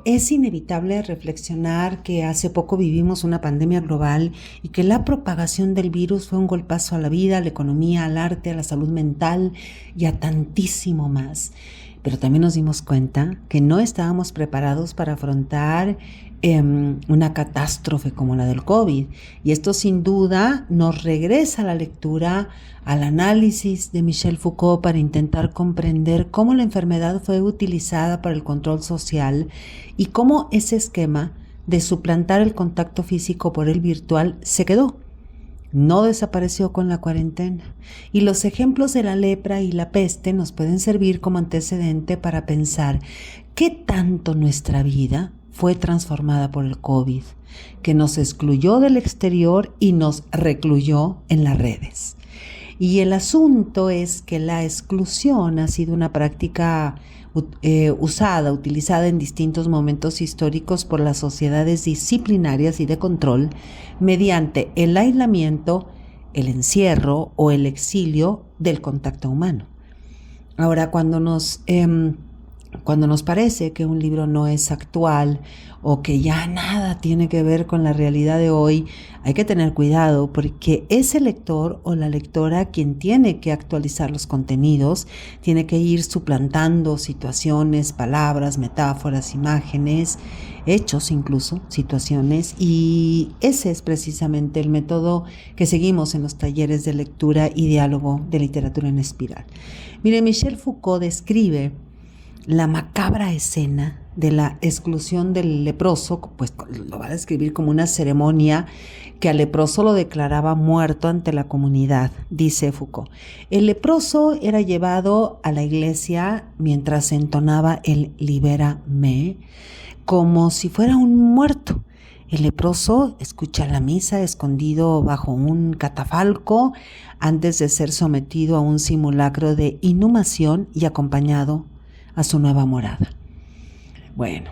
es inevitable reflexionar que hace poco vivimos una pandemia global y que la propagación del virus fue un golpazo a la vida, a la economía, al arte, a la salud mental y a tantísimo más. Pero también nos dimos cuenta que no estábamos preparados para afrontar una catástrofe como la del COVID. Y esto sin duda nos regresa a la lectura, al análisis de Michel Foucault para intentar comprender cómo la enfermedad fue utilizada para el control social y cómo ese esquema de suplantar el contacto físico por el virtual se quedó. No desapareció con la cuarentena. Y los ejemplos de la lepra y la peste nos pueden servir como antecedente para pensar qué tanto nuestra vida fue transformada por el COVID, que nos excluyó del exterior y nos recluyó en las redes. Y el asunto es que la exclusión ha sido una práctica utilizada en distintos momentos históricos por las sociedades disciplinarias y de control mediante el aislamiento, el encierro o el exilio del contacto humano. Ahora, cuando nos parece que un libro no es actual o que ya nada tiene que ver con la realidad de hoy, hay que tener cuidado porque es el lector o la lectora quien tiene que actualizar los contenidos, tiene que ir suplantando situaciones, palabras, metáforas, imágenes, hechos incluso, situaciones, y ese es precisamente el método que seguimos en los talleres de lectura y diálogo de literatura en espiral. Mire, Michel Foucault describe la macabra escena de la exclusión del leproso, pues lo va a describir como una ceremonia que al leproso lo declaraba muerto ante la comunidad, dice Foucault. El leproso era llevado a la iglesia mientras se entonaba el Libérame, como si fuera un muerto. El leproso escucha la misa escondido bajo un catafalco antes de ser sometido a un simulacro de inhumación y acompañado a su nueva morada. Bueno,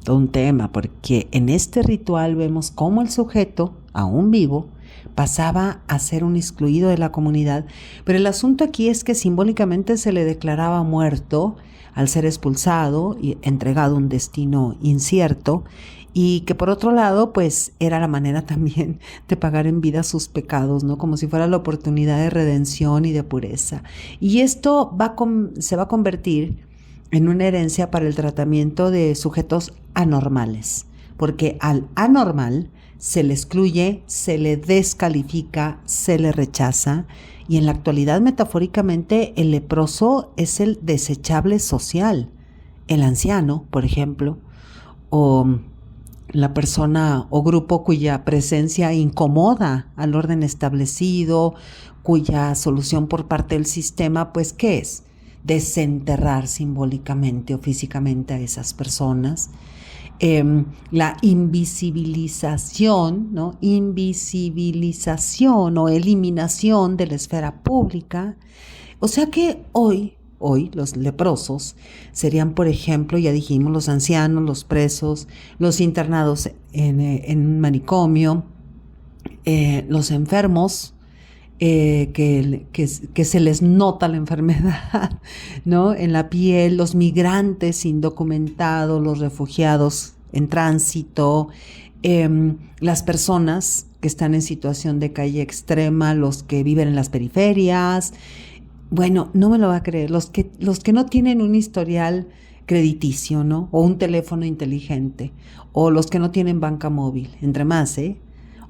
todo un tema, porque en este ritual vemos cómo el sujeto, aún vivo, pasaba a ser un excluido de la comunidad, pero el asunto aquí es que simbólicamente se le declaraba muerto al ser expulsado y entregado a un destino incierto, y que por otro lado, pues era la manera también de pagar en vida sus pecados, ¿no? Como si fuera la oportunidad de redención y de pureza. Y esto se va a convertir en una herencia para el tratamiento de sujetos anormales, porque al anormal se le excluye, se le descalifica, se le rechaza, y en la actualidad, metafóricamente, el leproso es el desechable social, el anciano, por ejemplo, o la persona o grupo cuya presencia incomoda al orden establecido, cuya solución por parte del sistema, pues, ¿qué es? Desenterrar simbólicamente o físicamente a esas personas. La invisibilización, ¿no? Invisibilización o eliminación de la esfera pública. O sea que hoy los leprosos serían, por ejemplo, ya dijimos, los ancianos, los presos, los internados en un manicomio, los enfermos, que se les nota la enfermedad, ¿no? En la piel, los migrantes indocumentados, los refugiados en tránsito, las personas que están en situación de calle extrema, los que viven en las periferias. Bueno, no me lo va a creer, los que no tienen un historial crediticio, ¿no? O un teléfono inteligente, o los que no tienen banca móvil, entre más,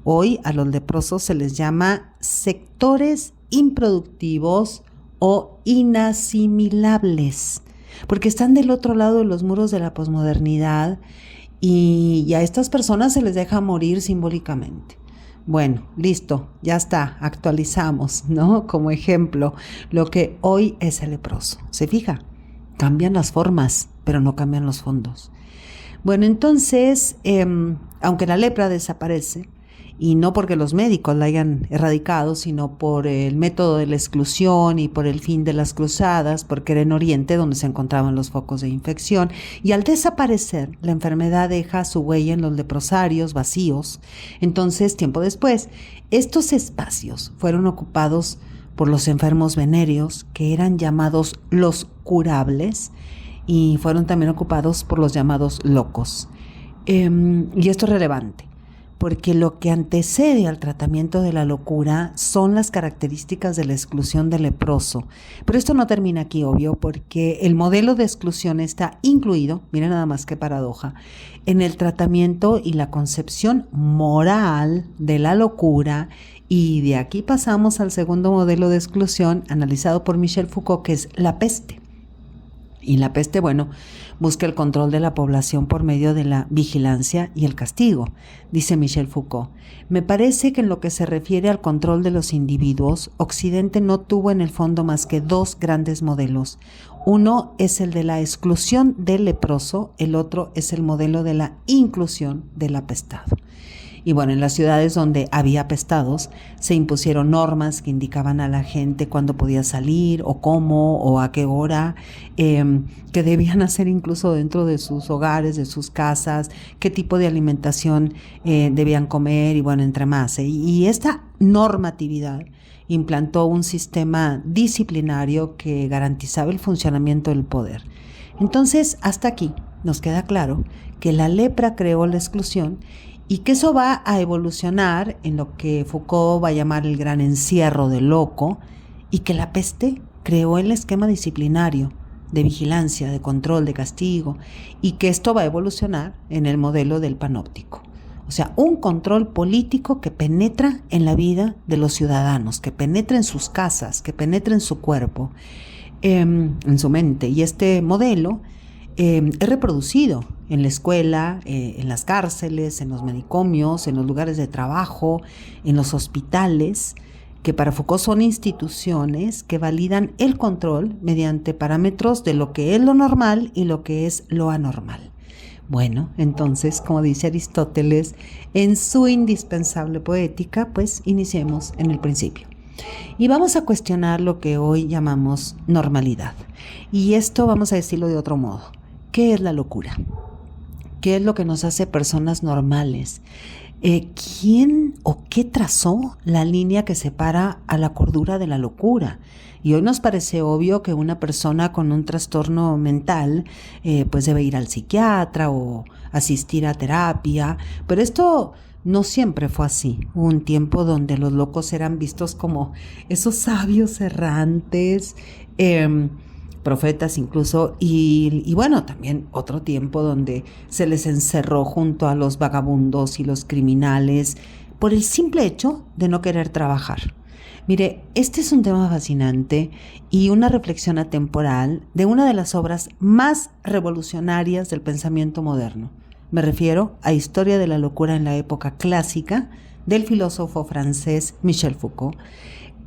Hoy a los leprosos se les llama sectores improductivos o inasimilables, porque están del otro lado de los muros de la posmodernidad y a estas personas se les deja morir simbólicamente. Bueno, listo, ya está, actualizamos, ¿no? Como ejemplo, lo que hoy es el leproso. ¿Se fija? Cambian las formas, pero no cambian los fondos. Bueno, entonces, aunque la lepra desaparece, y no porque los médicos la hayan erradicado, sino por el método de la exclusión y por el fin de las cruzadas, porque era en Oriente donde se encontraban los focos de infección, y al desaparecer, la enfermedad deja su huella en los leprosarios vacíos. Entonces, tiempo después, estos espacios fueron ocupados por los enfermos venéreos, que eran llamados los curables, y fueron también ocupados por los llamados locos. Y esto es relevante, porque lo que antecede al tratamiento de la locura son las características de la exclusión del leproso. Pero esto no termina aquí, obvio, porque el modelo de exclusión está incluido, miren nada más qué paradoja, en el tratamiento y la concepción moral de la locura. Y de aquí pasamos al segundo modelo de exclusión analizado por Michel Foucault, que es la peste. Y la peste, bueno, busca el control de la población por medio de la vigilancia y el castigo, dice Michel Foucault. Me parece que en lo que se refiere al control de los individuos, Occidente no tuvo en el fondo más que dos grandes modelos. Uno es el de la exclusión del leproso, el otro es el modelo de la inclusión del apestado. Y bueno, en las ciudades donde había apestados se impusieron normas que indicaban a la gente cuándo podía salir o cómo o a qué hora, que debían hacer incluso dentro de sus hogares, de sus casas, qué tipo de alimentación debían comer y bueno, entre más. Y esta normatividad implantó un sistema disciplinario que garantizaba el funcionamiento del poder. Entonces, hasta aquí nos queda claro que la lepra creó la exclusión y que eso va a evolucionar en lo que Foucault va a llamar el gran encierro del loco, y que la peste creó el esquema disciplinario de vigilancia, de control, de castigo, y que esto va a evolucionar en el modelo del panóptico. O sea, un control político que penetra en la vida de los ciudadanos, que penetra en sus casas, que penetra en su cuerpo, en su mente. Y este modelo es reproducido en la escuela, en las cárceles, en los manicomios, en los lugares de trabajo, en los hospitales, que para Foucault son instituciones que validan el control mediante parámetros de lo que es lo normal y lo que es lo anormal. Bueno, entonces, como dice Aristóteles en su indispensable Poética, pues iniciemos en el principio. Y vamos a cuestionar lo que hoy llamamos normalidad. Y esto vamos a decirlo de otro modo. ¿Qué es la locura? ¿Qué es lo que nos hace personas normales? ¿Quién o qué trazó la línea que separa a la cordura de la locura? Y hoy nos parece obvio que una persona con un trastorno mental pues debe ir al psiquiatra o asistir a terapia, pero esto no siempre fue así. Hubo un tiempo donde los locos eran vistos como esos sabios errantes, profetas incluso, y bueno, también otro tiempo donde se les encerró junto a los vagabundos y los criminales por el simple hecho de no querer trabajar. Mire, este es un tema fascinante y una reflexión atemporal de una de las obras más revolucionarias del pensamiento moderno. Me refiero a Historia de la locura en la época clásica del filósofo francés Michel Foucault,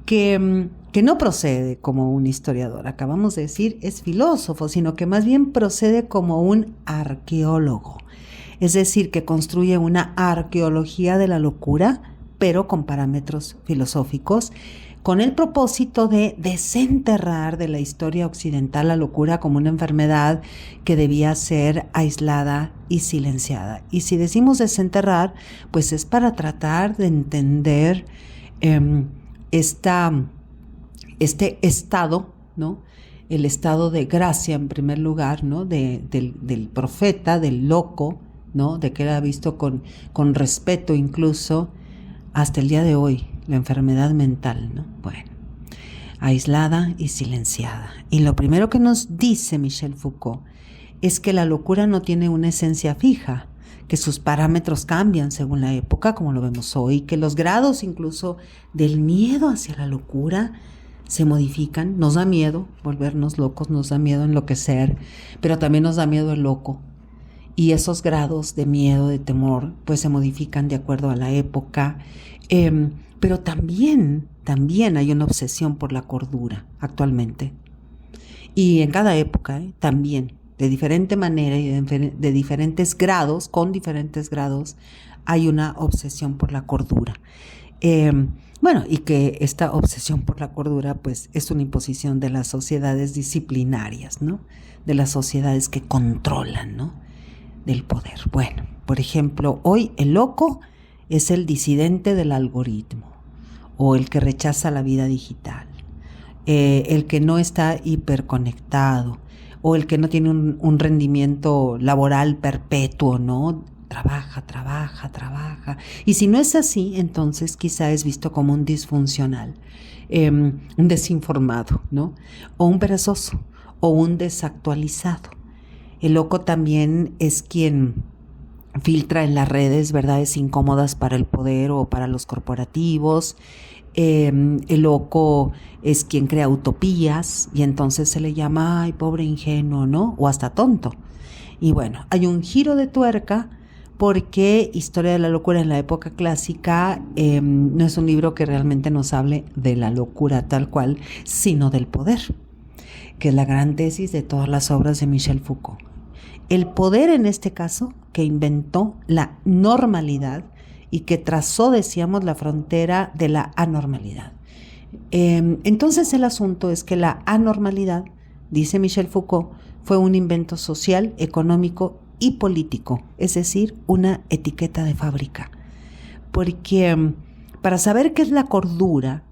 que no procede como un historiador, acabamos de decir, es filósofo, sino que más bien procede como un arqueólogo. Es decir, que construye una arqueología de la locura, pero con parámetros filosóficos, con el propósito de desenterrar de la historia occidental la locura como una enfermedad que debía ser aislada y silenciada. Y si decimos desenterrar, pues es para tratar de entender este estado, ¿no? El estado de gracia en primer lugar, ¿no? Del profeta, del loco, ¿no? De que era visto con respeto incluso hasta el día de hoy, la enfermedad mental, ¿no? Bueno, aislada y silenciada. Y lo primero que nos dice Michel Foucault es que la locura no tiene una esencia fija, que sus parámetros cambian según la época, como lo vemos hoy, que los grados incluso del miedo hacia la locura se modifican. Nos da miedo volvernos locos, nos da miedo enloquecer, pero también nos da miedo el loco. Y esos grados de miedo, de temor, pues se modifican de acuerdo a la época. Pero también hay una obsesión por la cordura actualmente. Y en cada época, también, de diferente manera y de diferentes grados, con diferentes grados, hay una obsesión por la cordura. Bueno, y que esta obsesión por la cordura, pues, es una imposición de las sociedades disciplinarias, ¿no? De las sociedades que controlan, ¿no? Del poder. Bueno, por ejemplo, hoy el loco es el disidente del algoritmo, o el que rechaza la vida digital, el que no está hiperconectado, o el que no tiene un rendimiento laboral perpetuo, ¿no? Trabaja, trabaja, trabaja. Y si no es así, entonces quizá es visto como un disfuncional, un desinformado, ¿no? O un perezoso, o un desactualizado. El loco también es quien filtra en las redes verdades incómodas para el poder o para los corporativos. El loco es quien crea utopías y entonces se le llama, ay, pobre ingenuo, ¿no? O hasta tonto. Y bueno, hay un giro de tuerca porque Historia de la locura en la época clásica no es un libro que realmente nos hable de la locura tal cual, sino del poder, que es la gran tesis de todas las obras de Michel Foucault. El poder en este caso que inventó la normalidad y que trazó, decíamos, la frontera de la anormalidad. Entonces el asunto es que la anormalidad, dice Michel Foucault, fue un invento social, económico y político, es decir, una etiqueta de fábrica. Porque para saber qué es la cordura,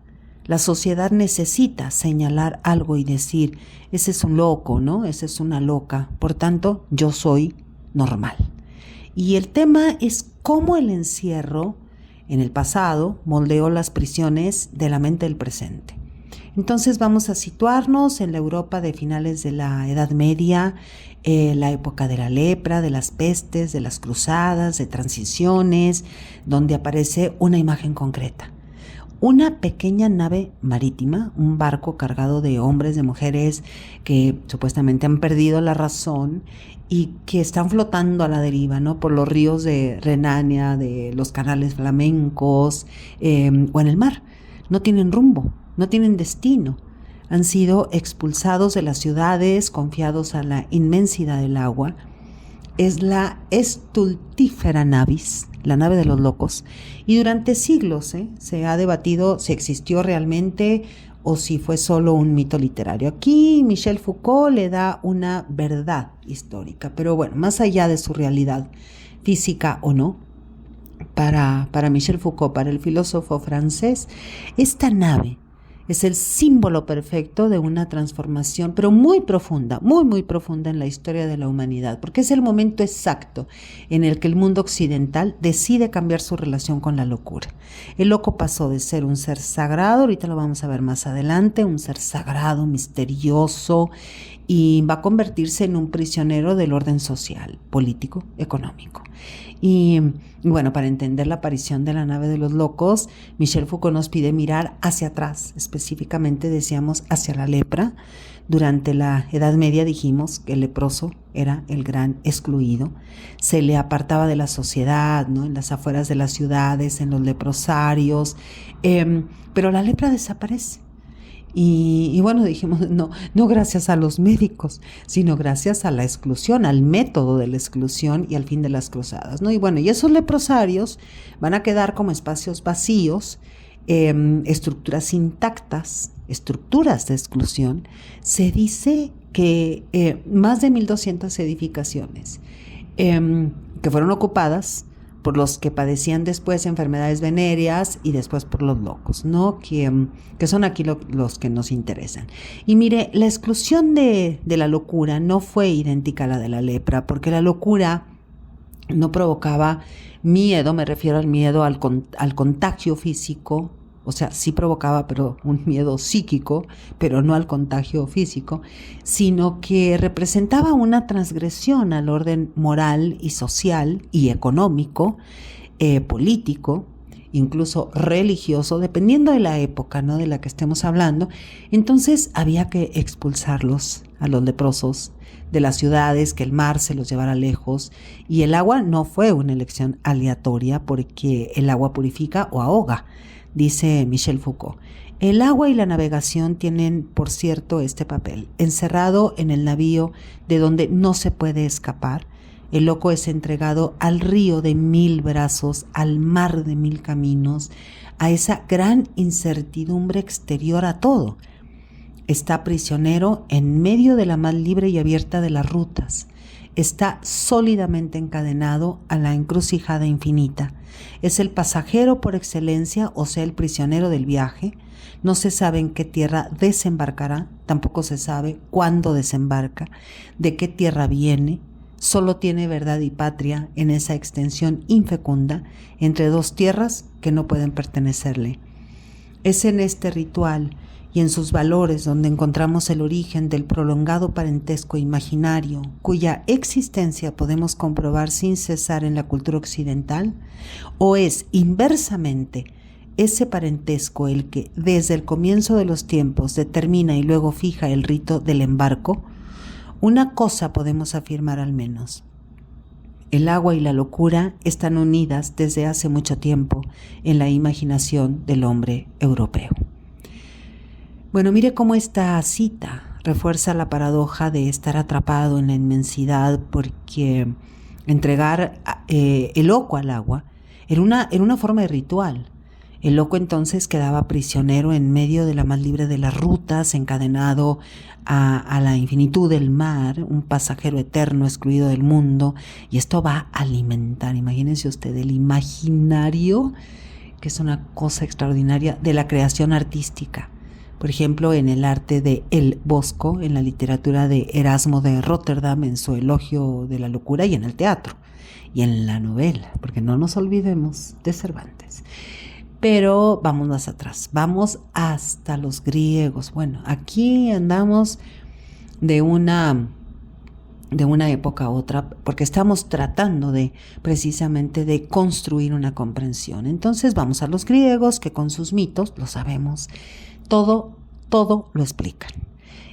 la sociedad necesita señalar algo y decir, ese es un loco, ¿no? Esa es una loca, por tanto, yo soy normal. Y el tema es cómo el encierro en el pasado moldeó las prisiones de la mente del presente. Entonces vamos a situarnos en la Europa de finales de la Edad Media, la época de la lepra, de las pestes, de las cruzadas, de transiciones, donde aparece una imagen concreta. Una pequeña nave marítima, un barco cargado de hombres, de mujeres que supuestamente han perdido la razón y que están flotando a la deriva, ¿no? Por los ríos de Renania, de los canales flamencos o en el mar. No tienen rumbo, no tienen destino. Han sido expulsados de las ciudades, confiados a la inmensidad del agua. Es la Stultifera Navis, la nave de los locos, y durante siglos se ha debatido si existió realmente o si fue solo un mito literario. Aquí Michel Foucault le da una verdad histórica, pero bueno, más allá de su realidad física o no, para Michel Foucault, para el filósofo francés, esta nave es el símbolo perfecto de una transformación, pero muy profunda, muy, muy profunda en la historia de la humanidad, porque es el momento exacto en el que el mundo occidental decide cambiar su relación con la locura. El loco pasó de ser un ser sagrado, ahorita lo vamos a ver más adelante, un ser sagrado, misterioso, y va a convertirse en un prisionero del orden social, político, económico. Y bueno, para entender la aparición de la nave de los locos, Michel Foucault nos pide mirar hacia atrás, específicamente decíamos hacia la lepra. Durante la Edad Media dijimos que el leproso era el gran excluido, se le apartaba de la sociedad, ¿no? En las afueras de las ciudades, en los leprosarios, pero la lepra desaparece. Y bueno, dijimos, no gracias a los médicos, sino gracias a la exclusión, al método de la exclusión y al fin de las cruzadas, ¿no? Y bueno, y esos leprosarios van a quedar como espacios vacíos, estructuras intactas, estructuras de exclusión. Se dice que más de 1,200 edificaciones que fueron ocupadas por los que padecían después enfermedades venéreas y después por los locos, ¿no? Que son aquí los que nos interesan. Y mire, la exclusión de la locura no fue idéntica a la de la lepra, porque la locura no provocaba miedo, me refiero al miedo al contagio físico, o sea, sí provocaba, pero un miedo psíquico, pero no al contagio físico, sino que representaba una transgresión al orden moral y social y económico, político, incluso religioso, dependiendo de la época, ¿no? De la que estemos hablando. Entonces había que expulsarlos, a los leprosos, de las ciudades, que el mar se los llevara lejos, y el agua no fue una elección aleatoria, porque el agua purifica o ahoga. Dice Michel Foucault, el agua y la navegación tienen, por cierto, este papel. Encerrado en el navío de donde no se puede escapar, el loco es entregado al río de 1,000 brazos, al mar de 1,000 caminos, a esa gran incertidumbre exterior a todo. Está prisionero en medio de la más libre y abierta de las rutas. está sólidamente encadenado a la encrucijada infinita. Es el pasajero por excelencia, o sea, el prisionero del viaje. No se sabe en qué tierra desembarcará, tampoco se sabe cuándo desembarca, de qué tierra viene. Solo tiene verdad y patria en esa extensión infecunda entre dos tierras que no pueden pertenecerle. Es en este ritual y en sus valores donde encontramos el origen del prolongado parentesco imaginario, cuya existencia podemos comprobar sin cesar en la cultura occidental, o es inversamente ese parentesco el que desde el comienzo de los tiempos determina y luego fija el rito del embarco. Una cosa podemos afirmar al menos: el agua y la locura están unidas desde hace mucho tiempo en la imaginación del hombre europeo. Bueno, mire cómo esta cita refuerza la paradoja de estar atrapado en la inmensidad, porque entregar el loco al agua era una forma de ritual. El loco entonces quedaba prisionero en medio de la más libre de las rutas, encadenado a la infinitud del mar, un pasajero eterno excluido del mundo, y esto va a alimentar, imagínense usted, el imaginario, que es una cosa extraordinaria, de la creación artística. Por ejemplo, en el arte de El Bosco, en la literatura de Erasmo de Rotterdam, en su elogio de la locura, y en el teatro, y en la novela, porque no nos olvidemos de Cervantes. Pero vamos más atrás, vamos hasta los griegos. Bueno, aquí andamos de una época a otra, porque estamos tratando precisamente de construir una comprensión. Entonces vamos a los griegos, que con sus mitos, lo sabemos, todo lo explican.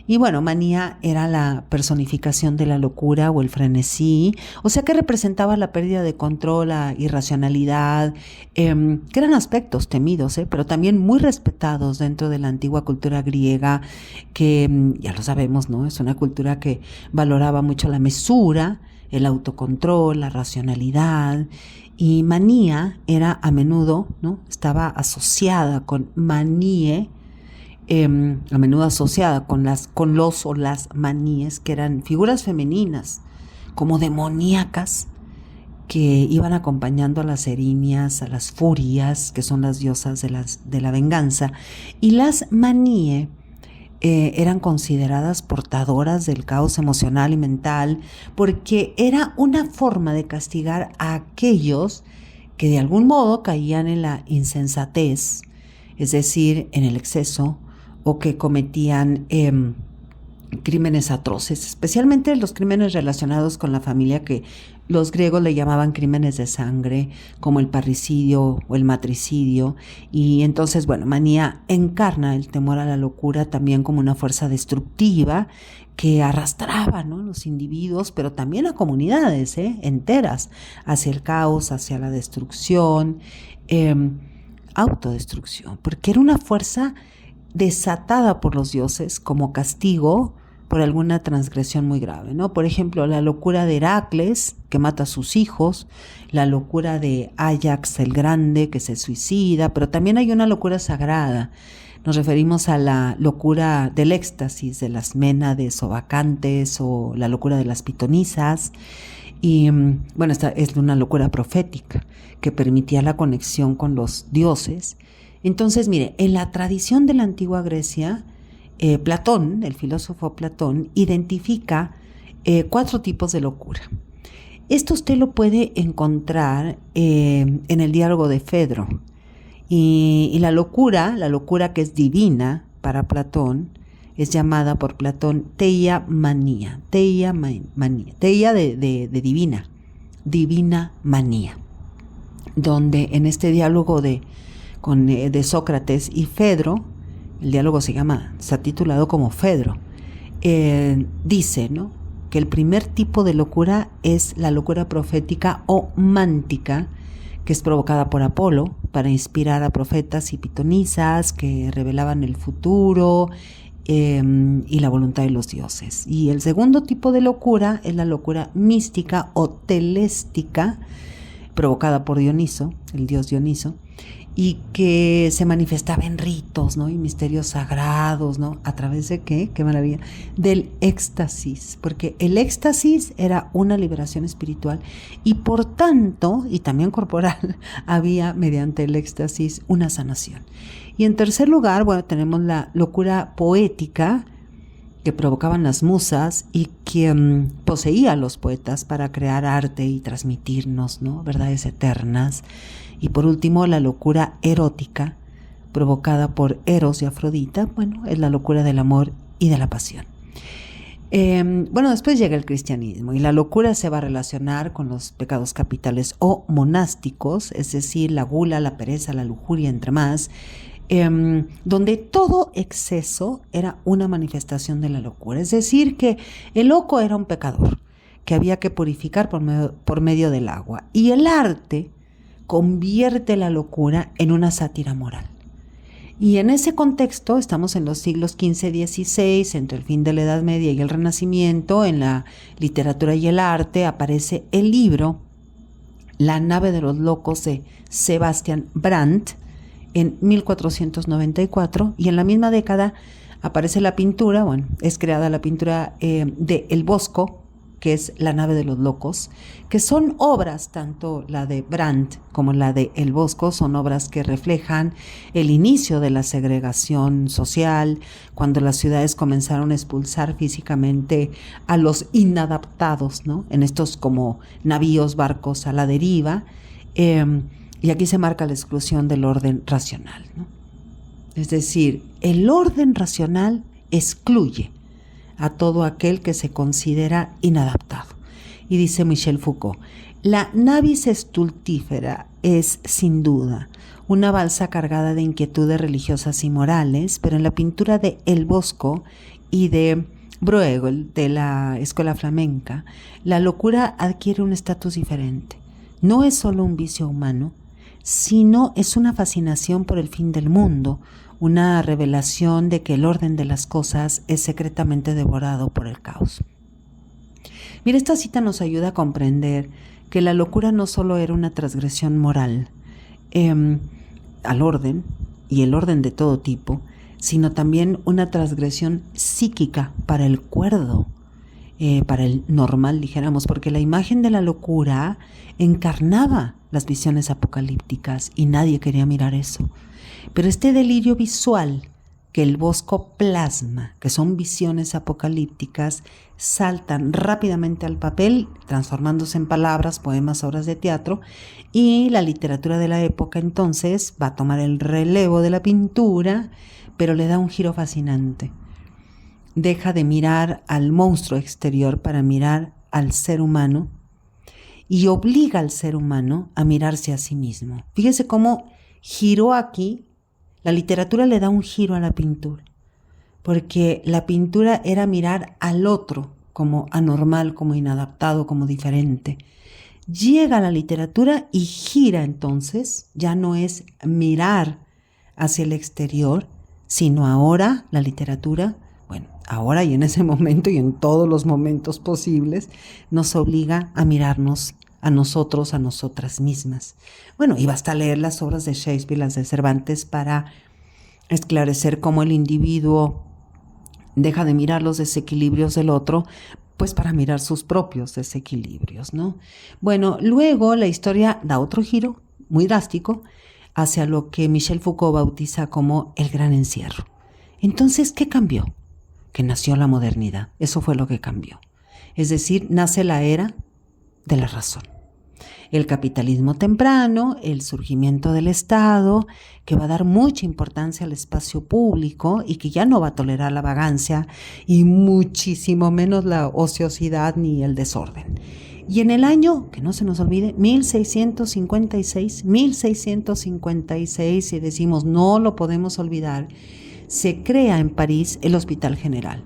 Y bueno, manía era la personificación de la locura o el frenesí, o sea que representaba la pérdida de control, la irracionalidad, que eran aspectos temidos, pero también muy respetados dentro de la antigua cultura griega, que ya lo sabemos, ¿no? Es una cultura que valoraba mucho la mesura, el autocontrol, la racionalidad, y manía era a menudo, ¿no? Estaba asociada con manie, a menudo asociada con los o las maníes, que eran figuras femeninas como demoníacas que iban acompañando a las erinias, a las furias, que son las diosas de la venganza, y las maníes eran consideradas portadoras del caos emocional y mental, porque era una forma de castigar a aquellos que de algún modo caían en la insensatez, es decir, en el exceso, o que cometían crímenes atroces, especialmente los crímenes relacionados con la familia, que los griegos le llamaban crímenes de sangre, como el parricidio o el matricidio. Y entonces, bueno, manía encarna el temor a la locura también como una fuerza destructiva que arrastraba, ¿no?, a los individuos, pero también a comunidades enteras, hacia el caos, hacia la destrucción, autodestrucción, porque era una fuerza desatada por los dioses como castigo por alguna transgresión muy grave, ¿no? Por ejemplo, la locura de Heracles, que mata a sus hijos, la locura de Áyax el Grande, que se suicida, pero también hay una locura sagrada. Nos referimos a la locura del éxtasis de las Ménades o Bacantes, o la locura de las pitonisas. Y bueno, esta es una locura profética que permitía la conexión con los dioses. Entonces, mire, en la tradición de la antigua Grecia, Platón, el filósofo Platón, identifica 4 tipos de locura. Esto usted lo puede encontrar en el diálogo de Fedro. Y la locura que es divina para Platón, es llamada por Platón teia manía, teia de divina manía, donde en este diálogo de Sócrates y Fedro, el diálogo se ha titulado como Fedro, dice, ¿no?, que el primer tipo de locura es la locura profética o mántica, que es provocada por Apolo para inspirar a profetas y pitonisas que revelaban el futuro y la voluntad de los dioses. Y el segundo tipo de locura es la locura mística o teléstica, provocada por Dioniso, el dios Dioniso, y que se manifestaba en ritos, ¿no? Y misterios sagrados, ¿no? ¿A través de qué? ¡Qué maravilla! Del éxtasis, porque el éxtasis era una liberación espiritual y por tanto, y también corporal, había mediante el éxtasis una sanación. Y en tercer lugar, bueno, tenemos la locura poética que provocaban las musas y que poseía a los poetas para crear arte y transmitirnos, ¿no? Verdades eternas. Y por último, la locura erótica, provocada por Eros y Afrodita, bueno, es la locura del amor y de la pasión. Bueno, después llega el cristianismo y la locura se va a relacionar con los pecados capitales o monásticos, es decir, la gula, la pereza, la lujuria, entre más, donde todo exceso era una manifestación de la locura. Es decir, que el loco era un pecador que había que purificar por medio del agua. Y el arte convierte la locura en una sátira moral. Y en ese contexto estamos en los siglos XV y XVI, entre el fin de la Edad Media y el Renacimiento. En la literatura y el arte aparece el libro La nave de los locos de Sebastian Brandt en 1494, y en la misma década aparece la pintura, bueno, es creada la pintura de El Bosco, que es La nave de los locos, que son obras, tanto la de Brandt como la de El Bosco, son obras que reflejan el inicio de la segregación social, cuando las ciudades comenzaron a expulsar físicamente a los inadaptados, ¿no? En estos como navíos, barcos a la deriva, y aquí se marca la exclusión del orden racional, ¿no? Es decir, el orden racional excluye a todo aquel que se considera inadaptado. Y dice Michel Foucault, la navis stultífera es, sin duda, una balsa cargada de inquietudes religiosas y morales, pero en la pintura de El Bosco y de Bruegel, de la escuela flamenca, la locura adquiere un estatus diferente. No es solo un vicio humano, sino es una fascinación por el fin del mundo, una revelación de que el orden de las cosas es secretamente devorado por el caos. Mira, esta cita nos ayuda a comprender que la locura no solo era una transgresión moral al orden, y el orden de todo tipo, sino también una transgresión psíquica para el cuerdo, para el normal, dijéramos, porque la imagen de la locura encarnaba las visiones apocalípticas y nadie quería mirar eso. Pero este delirio visual que El Bosco plasma, que son visiones apocalípticas, saltan rápidamente al papel, transformándose en palabras, poemas, obras de teatro, y la literatura de la época entonces va a tomar el relevo de la pintura, pero le da un giro fascinante. Deja de mirar al monstruo exterior para mirar al ser humano y obliga al ser humano a mirarse a sí mismo. Fíjese cómo giró aquí. La literatura le da un giro a la pintura, porque la pintura era mirar al otro como anormal, como inadaptado, como diferente. Llega la literatura y gira entonces, ya no es mirar hacia el exterior, sino ahora la literatura, bueno, ahora y en ese momento y en todos los momentos posibles, nos obliga a mirarnos a nosotros, a nosotras mismas. Bueno, y basta leer las obras de Shakespeare, las de Cervantes, para esclarecer cómo el individuo deja de mirar los desequilibrios del otro, pues para mirar sus propios desequilibrios, ¿no? Bueno, luego la historia da otro giro muy drástico hacia lo que Michel Foucault bautiza como el gran encierro. Entonces, ¿qué cambió? Que nació la modernidad. Eso fue lo que cambió. Es decir, nace la era de la razón. El capitalismo temprano, el surgimiento del Estado, que va a dar mucha importancia al espacio público y que ya no va a tolerar la vagancia y muchísimo menos la ociosidad ni el desorden. Y en el año, que no se nos olvide, 1656, y decimos no lo podemos olvidar, se crea en París el Hospital General.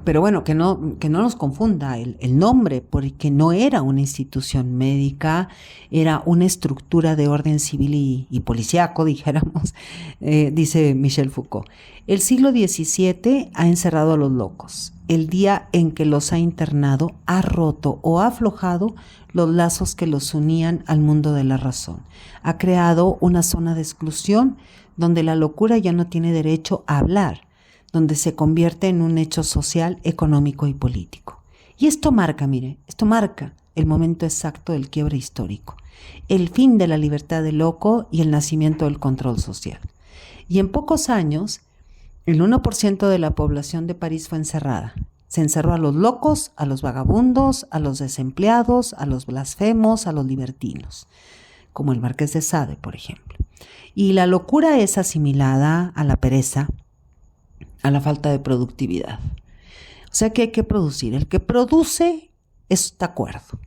Pero bueno, que no nos confunda el nombre, porque no era una institución médica, era una estructura de orden civil y policíaco, dijéramos, dice Michel Foucault. El siglo XVII ha encerrado a los locos. el día en que los ha internado, ha roto o ha aflojado los lazos que los unían al mundo de la razón. Ha creado una zona de exclusión donde la locura ya no tiene derecho a hablar, donde se convierte en un hecho social, económico y político. Y esto marca el momento exacto del quiebre histórico, el fin de la libertad del loco y el nacimiento del control social. Y en pocos años, el 1% de la población de París fue encerrada. Se encerró a los locos, a los vagabundos, a los desempleados, a los blasfemos, a los libertinos, como el Marqués de Sade, por ejemplo. Y la locura es asimilada a la pereza, a la falta de productividad. O sea que hay que producir. El que produce está cuerdo,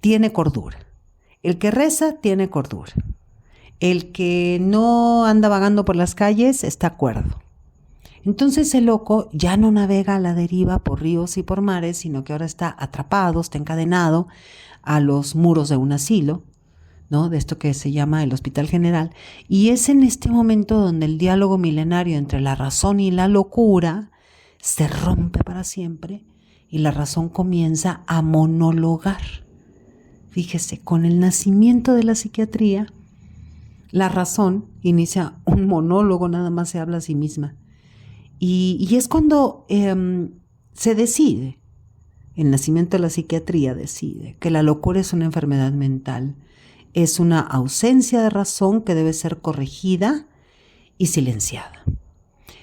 tiene cordura. El que reza tiene cordura. El que no anda vagando por las calles está cuerdo. Entonces el loco ya no navega a la deriva por ríos y por mares, sino que ahora está atrapado, está encadenado a los muros de un asilo, ¿no? De esto que se llama el Hospital General. Y es en este momento donde el diálogo milenario entre la razón y la locura se rompe para siempre y la razón comienza a monologar. Fíjese, con el nacimiento de la psiquiatría, la razón inicia un monólogo, nada más se habla a sí misma. Y es cuando se decide, el nacimiento de la psiquiatría decide que la locura es una enfermedad mental, es una ausencia de razón que debe ser corregida y silenciada.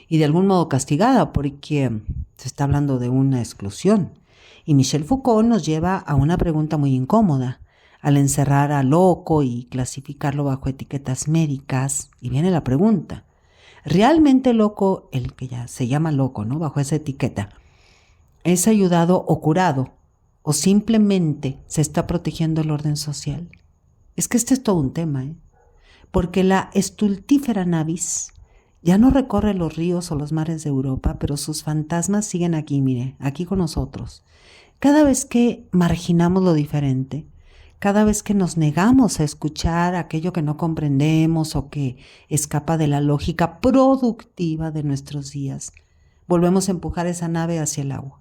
Y de algún modo castigada, porque se está hablando de una exclusión. Y Michel Foucault nos lleva a una pregunta muy incómoda, al encerrar al loco y clasificarlo bajo etiquetas médicas. Y viene la pregunta, ¿realmente loco, el que ya se llama loco, ¿no? Bajo esa etiqueta, es ayudado o curado? ¿O simplemente se está protegiendo el orden social? Es que este es todo un tema, porque la estultífera Navis ya no recorre los ríos o los mares de Europa, pero sus fantasmas siguen aquí, mire, aquí con nosotros. Cada vez que marginamos lo diferente, cada vez que nos negamos a escuchar aquello que no comprendemos o que escapa de la lógica productiva de nuestros días, volvemos a empujar esa nave hacia el agua.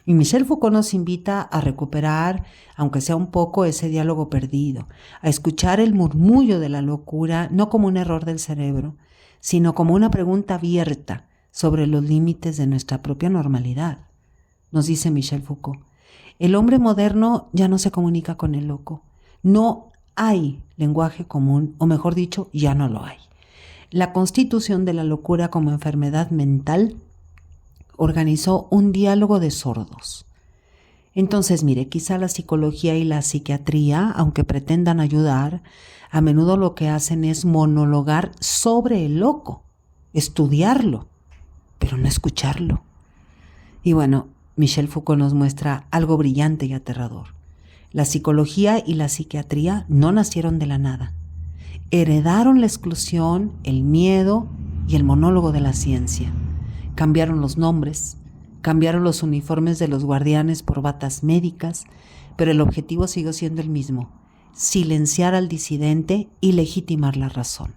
Y Michel Foucault nos invita a recuperar, aunque sea un poco, ese diálogo perdido, a escuchar el murmullo de la locura no como un error del cerebro, sino como una pregunta abierta sobre los límites de nuestra propia normalidad. Nos dice Michel Foucault, el hombre moderno ya no se comunica con el loco. No hay lenguaje común, o mejor dicho, ya no lo hay. La constitución de la locura como enfermedad mental organizó un diálogo de sordos. Entonces, mire, quizá la psicología y la psiquiatría, aunque pretendan ayudar, a menudo lo que hacen es monologar sobre el loco, estudiarlo, pero no escucharlo. Y bueno, Michel Foucault nos muestra algo brillante y aterrador. La psicología y la psiquiatría no nacieron de la nada. Heredaron la exclusión, el miedo y el monólogo de la ciencia. Cambiaron los nombres, cambiaron los uniformes de los guardianes por batas médicas, pero el objetivo siguió siendo el mismo: silenciar al disidente y legitimar la razón.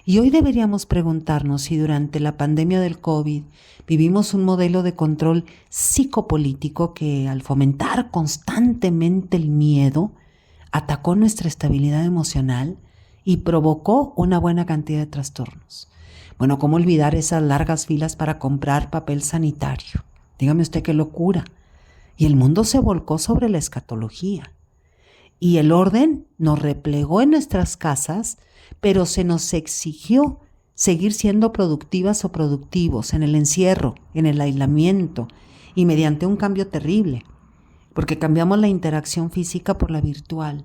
Y hoy deberíamos preguntarnos si durante la pandemia del COVID vivimos un modelo de control psicopolítico que, al fomentar constantemente el miedo, atacó nuestra estabilidad emocional y provocó una buena cantidad de trastornos. Bueno, ¿cómo olvidar esas largas filas para comprar papel sanitario? Dígame usted qué locura. Y el mundo se volcó sobre la escatología. Y el orden nos replegó en nuestras casas, pero se nos exigió seguir siendo productivas o productivos en el encierro, en el aislamiento y mediante un cambio terrible, porque cambiamos la interacción física por la virtual,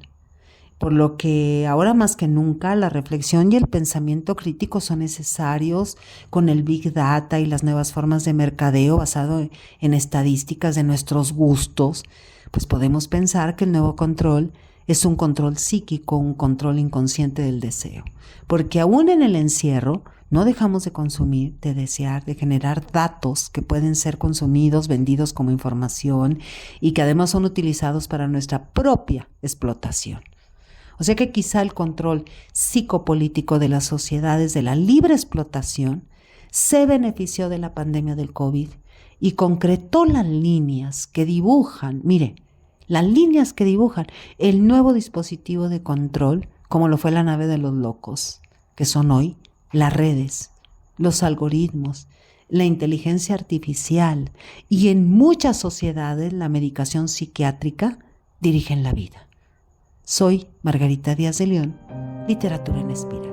por lo que ahora más que nunca la reflexión y el pensamiento crítico son necesarios. Con el Big Data y las nuevas formas de mercadeo basado en estadísticas de nuestros gustos, pues podemos pensar que el nuevo control es un control psíquico, un control inconsciente del deseo. Porque aún en el encierro no dejamos de consumir, de desear, de generar datos que pueden ser consumidos, vendidos como información y que además son utilizados para nuestra propia explotación. O sea que quizá el control psicopolítico de las sociedades de la libre explotación se benefició de la pandemia del COVID y concretó las líneas que dibujan, mire, las líneas que dibujan el nuevo dispositivo de control, como lo fue la nave de los locos, que son hoy las redes, los algoritmos, la inteligencia artificial y en muchas sociedades la medicación psiquiátrica dirigen la vida. Soy Margarita Díaz de León, Literatura en Espiral.